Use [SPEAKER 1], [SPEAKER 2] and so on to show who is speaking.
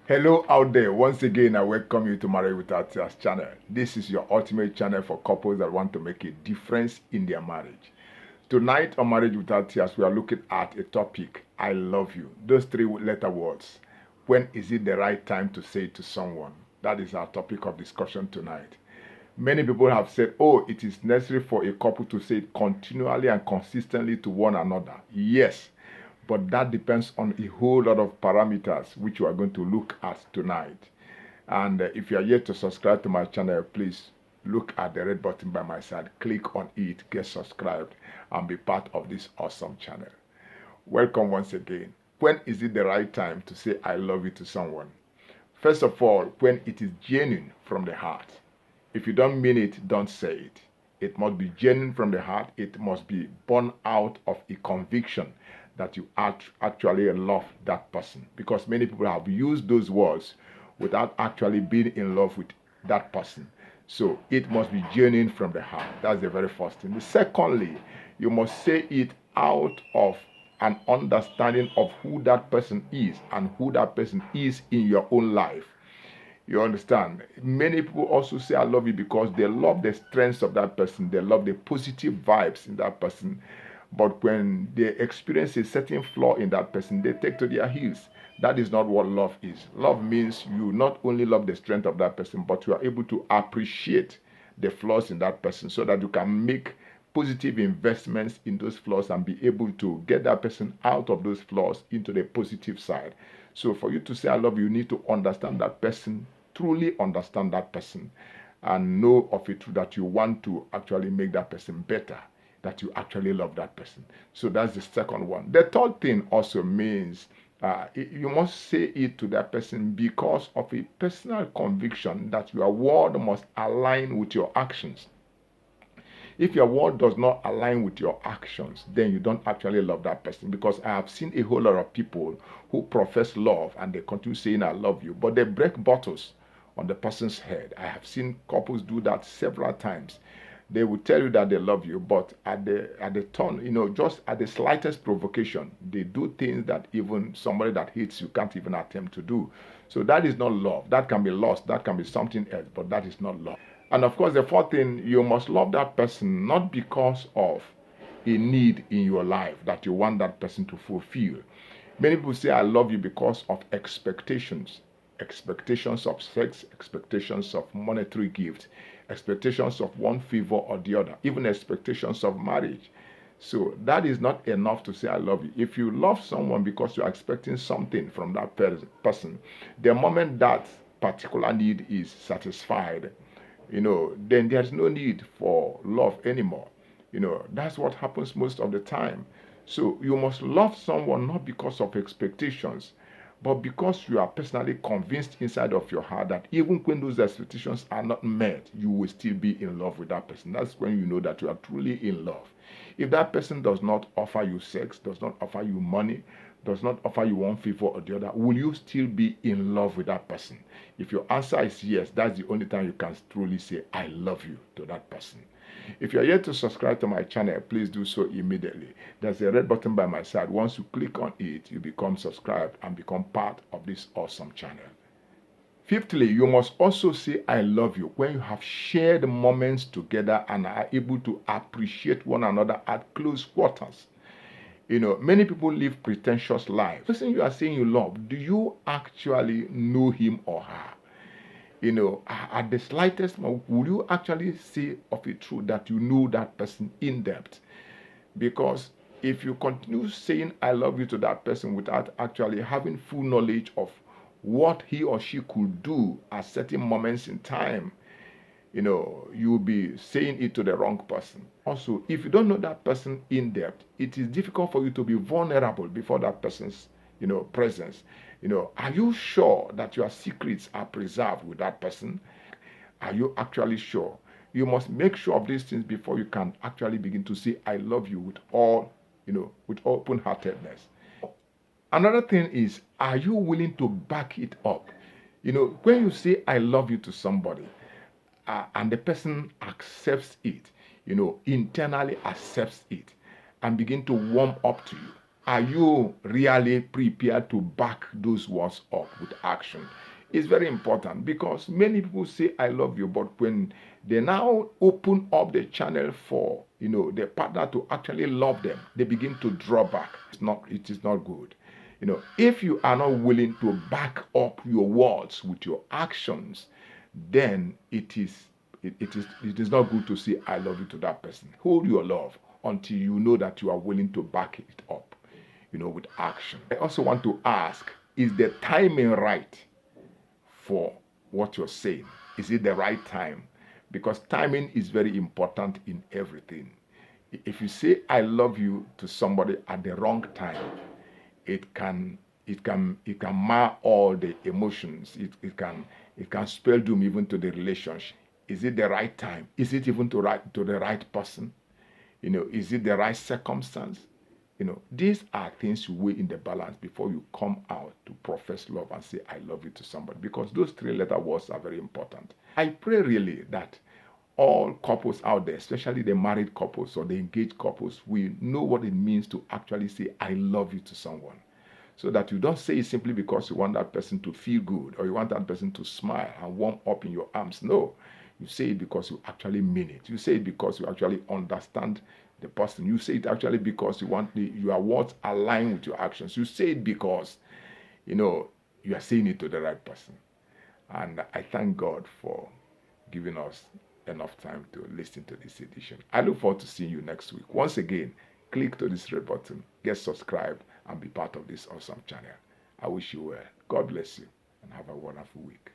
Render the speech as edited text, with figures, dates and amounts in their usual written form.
[SPEAKER 1] Hello out there. Once again, I welcome you to Marriage Without Tears channel. This is your ultimate channel for couples that want to make a difference in their marriage. Tonight on Marriage Without Tears, we are looking at a topic, I love you. Those three-letter words. When is it the right time to say it to someone? That is our topic of discussion tonight. Many people have said, oh, it is necessary for a couple to say it continually and consistently to one another. Yes, but that depends on a whole lot of parameters which we are going to look at tonight. And if you are yet to subscribe to my channel, please look at the red button by my side, click on it, get subscribed, and be part of this awesome channel. Welcome once again. When is it the right time to say I love you to someone? First of all, when it is genuine from the heart. If you don't mean it, don't say it. It must be genuine from the heart. It must be born out of a conviction that you actually love that person. Because many people have used those words without actually being in love with that person. So it must be genuine from the heart. That's the very first thing. Secondly, you must say it out of an understanding of who that person is and who that person is in your own life. You understand? Many people also say I love you because they love the strengths of that person. They love the positive vibes in that person. But when they experience a certain flaw in that person, they take to their heels. That is not what love is. Love means you not only love the strength of that person, but you are able to appreciate the flaws in that person so that you can make positive investments in those flaws and be able to get that person out of those flaws into the positive side. So for you to say I love you, you need to understand that person, truly understand that person, and know of it that you want to actually make that person better, that you actually love that person. So that's the second one. The third thing also means you must say it to that person because of a personal conviction that your word must align with your actions. If your word does not align with your actions, then you don't actually love that person. Because I have seen a whole lot of people who profess love and they continue saying I love you, but they break bottles on the person's head. I have seen couples do that several times. They will tell you that they love you, but at the turn, just at the slightest provocation, they do things that even somebody that hates you can't even attempt to do. So that is not love. That can be lost. That can be something else, but that is not love. And of course, the fourth thing, you must love that person not because of a need in your life that you want that person to fulfill. Many people say, I love you because of expectations. Expectations of sex, expectations of monetary gifts, expectations of one favor or the other, even expectations of marriage. So that is not enough to say I love you. If you love someone because you're expecting something from that person, the moment that particular need is satisfied, then there's no need for love anymore. That's what happens most of the time. So you must love someone not because of expectations, but because you are personally convinced inside of your heart that even when those expectations are not met, you will still be in love with that person. That's when you know that you are truly in love. If that person does not offer you sex, does not offer you money, does not offer you one favor or the other, will you still be in love with that person? If your answer is yes, that's the only time you can truly say, I love you to that person. If you are yet to subscribe to my channel, please do so immediately. There's a red button by my side. Once you click on it, you become subscribed and become part of this awesome channel. Fifthly, you must also say I love you when you have shared moments together and are able to appreciate one another at close quarters. Many people live pretentious lives. The person you are saying you love, do you actually know him or her? At the slightest, will you actually say of a truth that you know that person in depth? Because if you continue saying I love you to that person without actually having full knowledge of what he or she could do at certain moments in time, you'll be saying it to the wrong person. Also, if you don't know that person in depth, it is difficult for you to be vulnerable before that person's, presence. Are you sure that your secrets are preserved with that person? Are you actually sure? You must make sure of these things before you can actually begin to say I love you with all, with open-heartedness. Another thing is, are you willing to back it up? When you say I love you to somebody, and the person accepts it, internally accepts it, and begin to warm up to you, are you really prepared to back those words up with action? It's very important because many people say I love you, but when they now open up the channel for their partner to actually love them, they begin to draw back. It is not good. If you are not willing to back up your words with your actions, then it is not good to say I love you to that person. Hold your love until you know that you are willing to back it up, with action. I also want to ask, is the timing right for what you're saying? Is it the right time? Because timing is very important in everything. If you say I love you to somebody at the wrong time, it can mar all the emotions. It can spell doom even to the relationship. Is it the right time? Is it even to the right person? Is it the right circumstance? These are things you weigh in the balance before you come out to profess love and say I love you to somebody, because those three-letter words are very important. I pray really that all couples out there, especially the married couples or the engaged couples, will know what it means to actually say I love you to someone. So that you don't say it simply because you want that person to feel good or you want that person to smile and warm up in your arms. No, you say it because you actually mean it. You say it because you actually understand the person. You say it actually because your words align with your actions. You say it because you are saying it to the right person. And I thank God for giving us enough time to listen to this edition. I look forward to seeing you next week. Once again, click to this red button, get subscribed, and be part of this awesome channel. I wish you well. God bless you, and have a wonderful week.